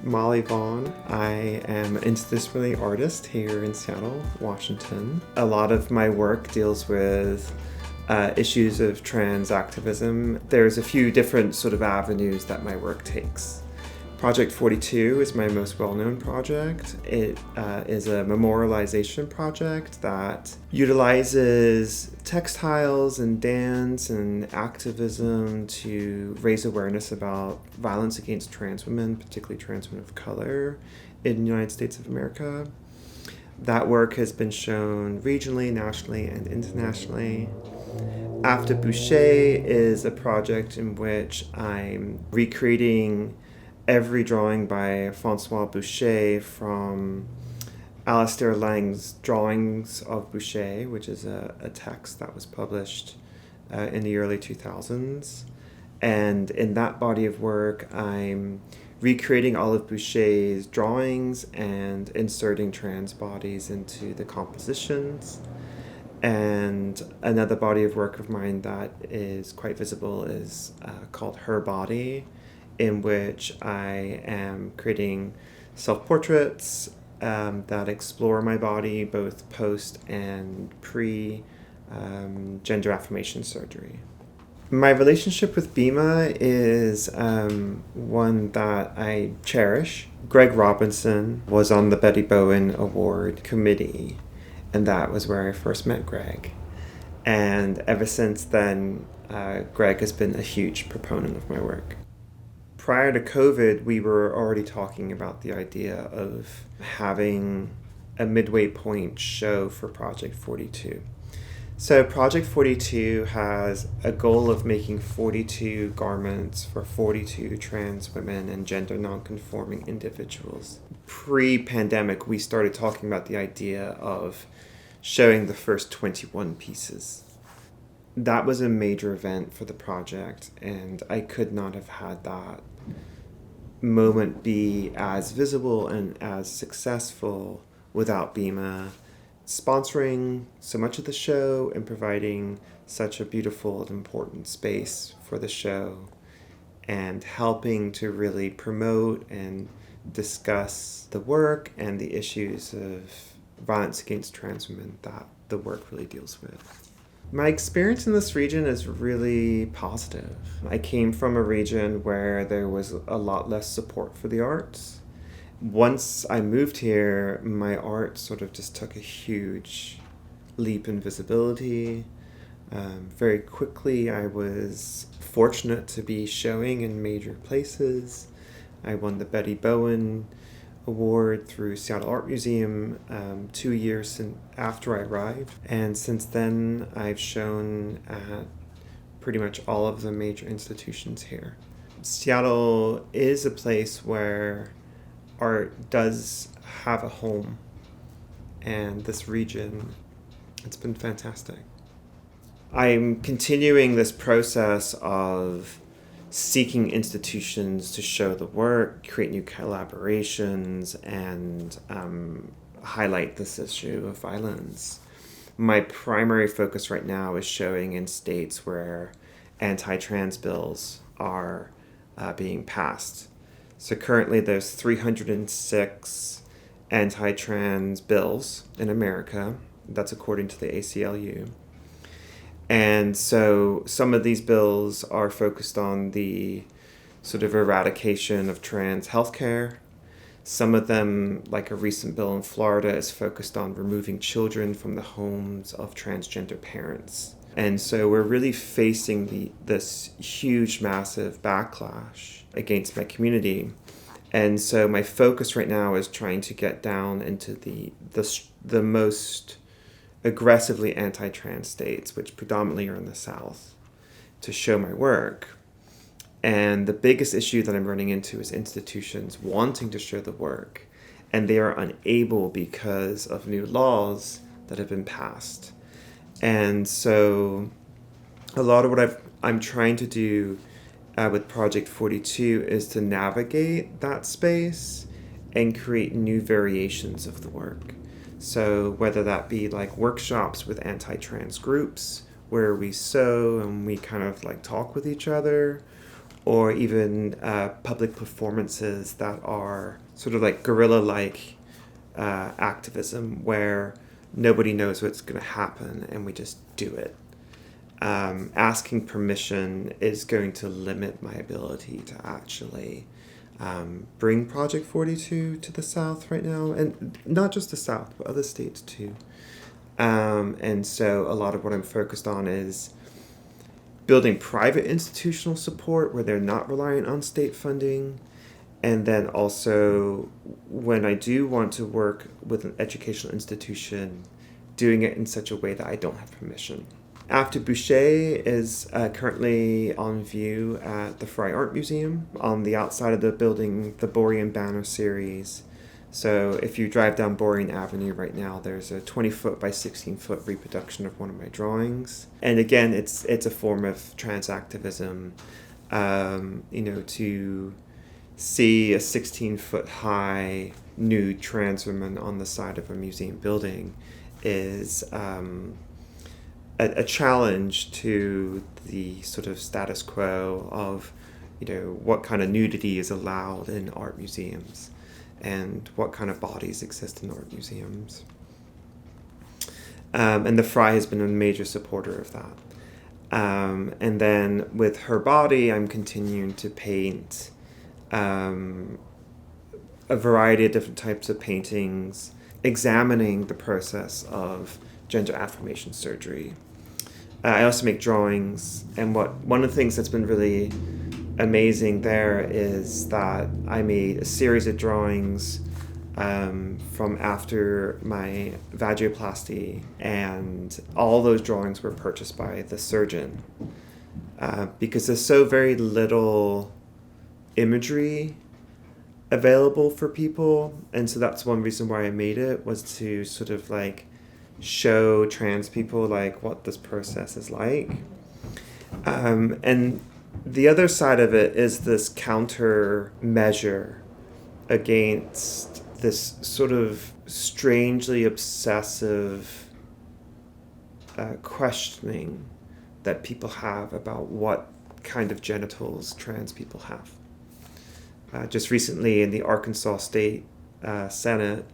Molly Vaughan. I am an interdisciplinary artist here in Seattle, Washington. A lot of my work deals with issues of trans activism. There's a few different sort of avenues that my work takes. Project 42 is my most well-known project. It is a memorialization project that utilizes textiles and dance and activism to raise awareness about violence against trans women, particularly trans women of color, in the United States of America. That work has been shown regionally, nationally, and internationally. After Boucher is a project in which I'm recreating every drawing by Francois Boucher from Alistair Lang's Drawings of Boucher, which is a text that was published in the early 2000s. And in that body of work, I'm recreating all of Boucher's drawings and inserting trans bodies into the compositions. And another body of work of mine that is quite visible is called Her Body, in which I am creating self-portraits that explore my body both post and pre gender affirmation surgery. My relationship with BIMA is one that I cherish. Greg Robinson was on the Betty Bowen Award committee, and that was where I first met Greg. And ever since then, Greg has been a huge proponent of my work. Prior to COVID, we were already talking about the idea of having a midway point show for Project 42. So Project 42 has a goal of making 42 garments for 42 trans women and gender nonconforming individuals. Pre-pandemic, we started talking about the idea of showing the first 21 pieces. That was a major event for the project, and I could not have had that moment be as visible and as successful without BIMA sponsoring so much of the show and providing such a beautiful and important space for the show and helping to really promote and discuss the work and the issues of violence against trans women that the work really deals with. My experience in this region is really positive. I came from a region where there was a lot less support for the arts. Once I moved here, my art sort of just took a huge leap in visibility. Very quickly, I was fortunate to be showing in major places. I won the Betty Bowen Award through Seattle Art Museum 2 years after I arrived. And since then, I've shown at pretty much all of the major institutions here. Seattle is a place where art does have a home, and this region, it's been fantastic. I'm continuing this process of seeking institutions to show the work, create new collaborations, and highlight this issue of violence. My primary focus right now is showing in states where anti-trans bills are being passed. So currently there's 306 anti-trans bills in America. That's according to the ACLU. And so some of these bills are focused on the sort of eradication of trans healthcare. Some of them, like a recent bill in Florida, is focused on removing children from the homes of transgender parents. And so we're really facing this huge, massive backlash against my community. And so my focus right now is trying to get down into the most aggressively anti-trans states, which predominantly are in the South, to show my work. And the biggest issue that I'm running into is institutions wanting to show the work, and they are unable because of new laws that have been passed. And so a lot of what I'm trying to do with Project 42 is to navigate that space and create new variations of the work. So whether that be like workshops with anti-trans groups where we sew and we kind of like talk with each other, or even public performances that are sort of like guerrilla-like activism, where nobody knows what's going to happen and we just do it. Asking permission is going to limit my ability to actually bring Project 42 to the South right now, and not just the South, but other states too. And so a lot of what I'm focused on is building private institutional support where they're not reliant on state funding. And then also, when I do want to work with an educational institution, doing it in such a way that I don't have permission. After Boucher is currently on view at the Fry Art Museum on the outside of the building, the Borean Banner series. So if you drive down Borean Avenue right now, there's a 20-foot by 16-foot reproduction of one of my drawings. And again, it's a form of trans activism, to see a 16-foot high nude trans woman on the side of a museum building is a challenge to the sort of status quo of, what kind of nudity is allowed in art museums and what kind of bodies exist in art museums. And the Fry has been a major supporter of that. And then with her body, I'm continuing to paint a variety of different types of paintings, examining the process of gender affirmation surgery. I also make drawings, and one of the things that's been really amazing there is that I made a series of drawings from after my vagioplasty, and all those drawings were purchased by the surgeon because there's so very little imagery available for people, and so that's one reason why I made it, was to sort of like show trans people like what this process is like. And the other side of it is this counter measure against this sort of strangely obsessive questioning that people have about what kind of genitals trans people have. Just recently in the Arkansas State Senate,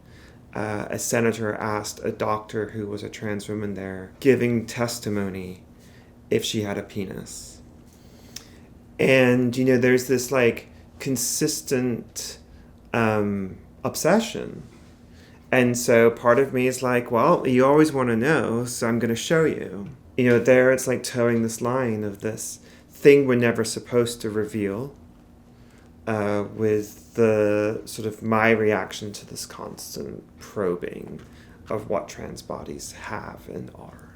a senator asked a doctor who was a trans woman there giving testimony if she had a penis. And, there's this like consistent obsession. And so part of me is like, well, you always want to know, so I'm going to show you. There it's like towing this line of this thing we're never supposed to reveal, with the sort of my reaction to this constant probing of what trans bodies have and are.